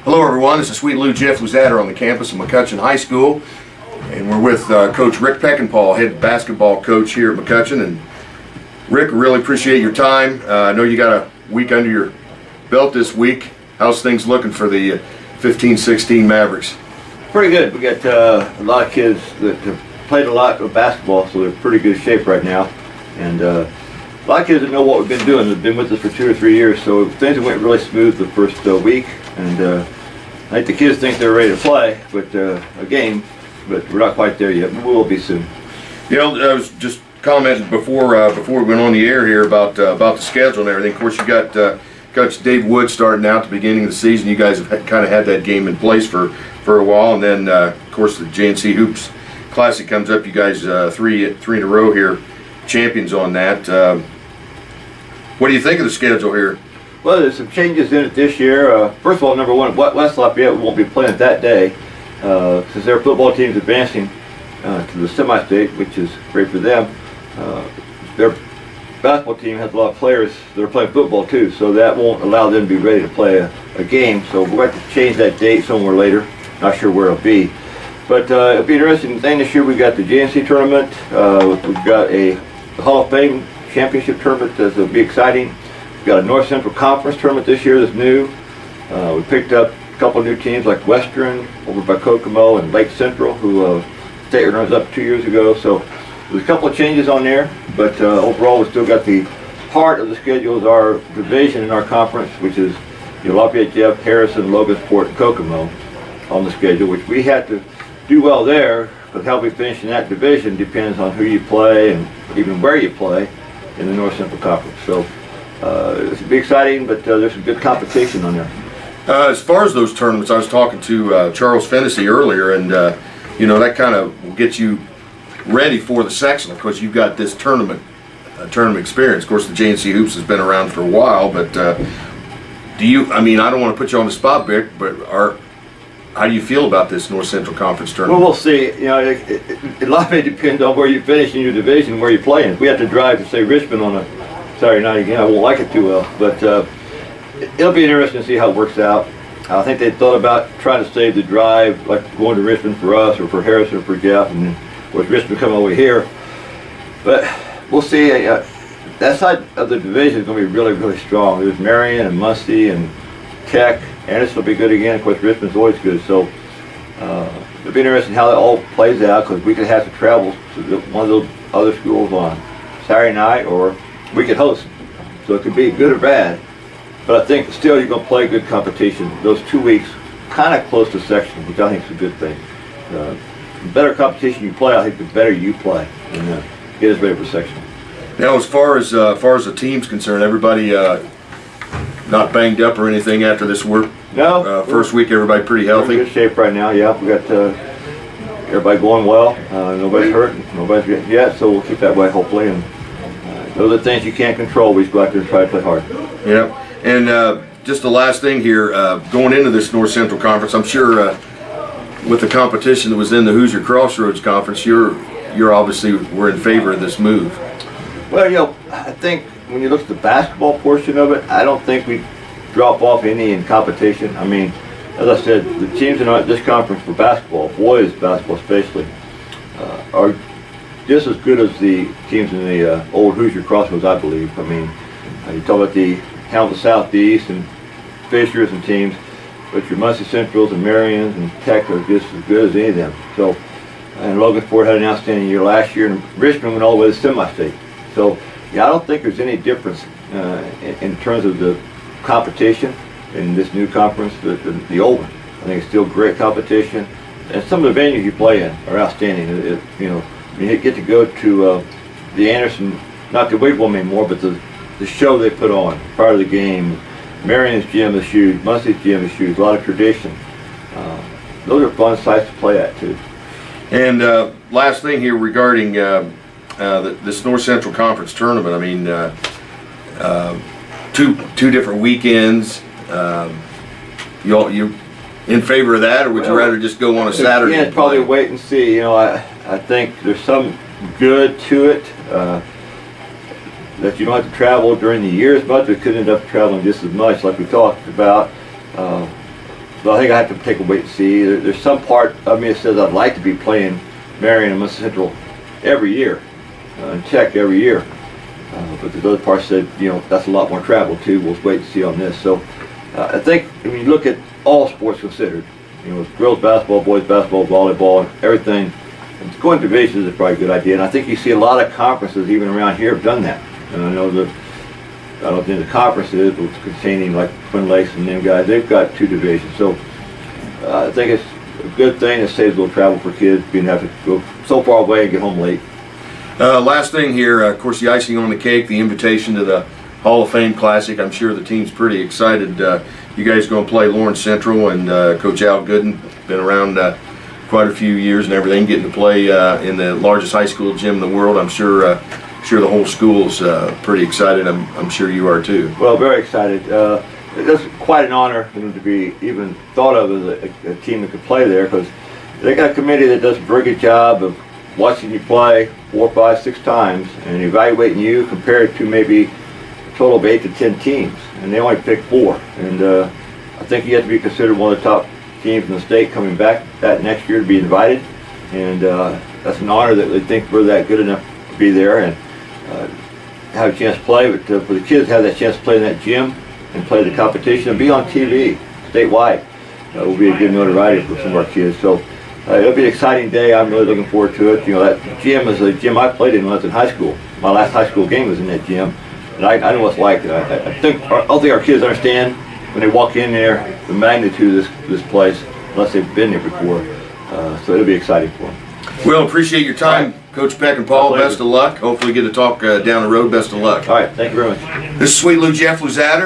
Hello everyone, this is Sweet Lou Jeff Luzatter on the campus of McCutcheon High School, and we're with Coach Rick Peckinpaugh, head basketball coach here at McCutcheon. And Rick, really appreciate your time. I know you got a week under your belt this week. How's things looking for the 15-16 Mavericks? Pretty good. We got a lot of kids that have played a lot of basketball, so they're in pretty good shape right now. And a lot of kids that know what we've been doing. They've been with us for 2 or 3 years, so things went really smooth the first week. And I think the kids think they're ready to play, but a game, but we're not quite there yet. We will be soon. You know, I was just commenting before we went on the air here about the schedule and everything. Of course, you got Coach Dave Wood starting out at the beginning of the season. You guys have kind of had that game in place for a while, and then of course the JNC Hoops Classic comes up. You guys three in a row here, champions on that. What do you think of the schedule here? Well, there's some changes in it this year. First of all, number one, West Lafayette won't be playing that day since their football team's advancing to the semi-state, which is great for them. Their basketball team has a lot of players that are playing football too, so that won't allow them to be ready to play a game. So we'll have to change that date somewhere later. Not sure where it'll be. But it'll be an interesting thing this year. We've got the JNC tournament. We've got the Hall of Fame championship tournament that'll be exciting. We've got a North Central Conference tournament this year that's new. We picked up a couple of new teams like Western over by Kokomo and Lake Central, who state runners up 2 years ago. So there's a couple of changes on there, but overall we still got the heart of the schedule is our division in our conference, which is Lafayette, Jeff, Harrison, Logansport, and Kokomo on the schedule, which we have to do well there, because how we finish in that division depends on who you play and even where you play in the North Central Conference. So it's be exciting, but there's some good competition on there. As far as those tournaments, I was talking to Charles Fennessy earlier, and that kind of will get you ready for the sectional, because you've got this tournament experience. Of course, the JNC Hoops has been around for a while, but do you? I mean, I don't want to put you on the spot, Vic, but how do you feel about this North Central Conference tournament? Well, we'll see. A lot of it depends on where you finish in your division, where you're playing. If we have to drive to, say, Richmond on a Saturday night again, I won't like it too well. But it'll be interesting to see how it works out. I think they thought about trying to save the drive, like going to Richmond for us or for Harrison or for Jeff, and then, of course, Richmond come over here. But we'll see. That side of the division is going to be really, really strong. There's Marion and Muncie and Tech. Anderson will be good again. Of course, Richmond's always good. So it'll be interesting how that all plays out, because we could have to travel to one of those other schools on Saturday night, or we could host. So it could be good or bad. But I think still you're going to play good competition. Those 2 weeks, kind of close to section, which I think is a good thing. The better competition you play, I think the better you play, and get us ready for section. Now, as far as the team's concerned, everybody not banged up or anything after this work? No. First week, everybody pretty healthy? We're in good shape right now, yeah. We got everybody going well. Nobody's hurt, nobody's getting yet, so we'll keep that way, hopefully. And those are the things you can't control. We just go out there and try to play hard. Yeah. And just the last thing here, going into this North Central Conference, I'm sure with the competition that was in the Hoosier Crossroads Conference, you're obviously were in favor of this move. Well, I think when you look at the basketball portion of it, I don't think we drop off any in competition. I mean, as I said, the teams in this conference for basketball, boys basketball especially, are just as good as the teams in the old Hoosier Crossroads, I believe. I mean, you talk about the Hamilton Southeast and Fishers and teams, but your Muncie Centrals and Marions and Tech are just as good as any of them. So, and Logansport had an outstanding year last year, and Richmond went all the way to semi-state. So, yeah, I don't think there's any difference in terms of the competition in this new conference, the old one. I think it's still great competition, and some of the venues you play in are outstanding. You get to go to the Anderson, not the Wigwam anymore, but the show they put on prior to the game. Marion's gym is huge, Muncie's gym is huge, a lot of tradition. Those are fun sites to play at too. And last thing here regarding this North Central Conference tournament. I mean, two different weekends. You in favor of that, or would you rather just go on a Saturday? Yeah, probably wait and see. I think there's some good to it. That you don't have to travel during the year as much, but could end up traveling just as much, like we talked about. But I think I have to take a wait and see. There's some part of me that says I'd like to be playing Marion and Muncie Central every year, and Tech every year. But the other part said, that's a lot more travel too. We'll wait and see on this. So I think when you look at all sports considered, girls basketball, boys basketball, volleyball, everything, going to divisions is probably a good idea. And I think you see a lot of conferences even around here have done that. And I know I don't think the conference is, but it's containing like Twin Lakes and them guys, they've got 2 divisions. So I think it's a good thing. It saves a little travel for kids being able to go so far away and get home late. Last thing here, of course, the icing on the cake, the invitation to the Hall of Fame Classic. I'm sure the team's pretty excited. You guys going to play Lawrence Central, and Coach Al Gooden, been around quite a few years and everything, getting to play in the largest high school gym in the world. I'm sure the whole school's pretty excited. I'm sure you are too. Well, very excited. It's quite an honor to be even thought of as a team that could play there, because they got a committee that does a very good job of watching you play 4, 5, 6 times and evaluating you compared to maybe a total of 8 to 10 teams, and they only pick 4. And I think you have to be considered one of the top teams in the state coming back that next year to be invited, and that's an honor that they think we're that good enough to be there and have a chance to play. But for the kids to have that chance to play in that gym and play the competition and be on TV statewide will be a good notoriety for some of our kids. So it'll be an exciting day. I'm really looking forward to it. That gym is a gym I played in when I was in high school. My last high school game was in that gym, and I know what it's like. I don't think our kids understand when they walk in there the magnitude of this place unless they've been there before. So it'll be exciting for them. Well, appreciate your time, Coach Peckinpaught. Best of luck. Hopefully get to talk down the road. Best of luck. All right, thank you very much. This is Sweet Lou Jeff Luzader.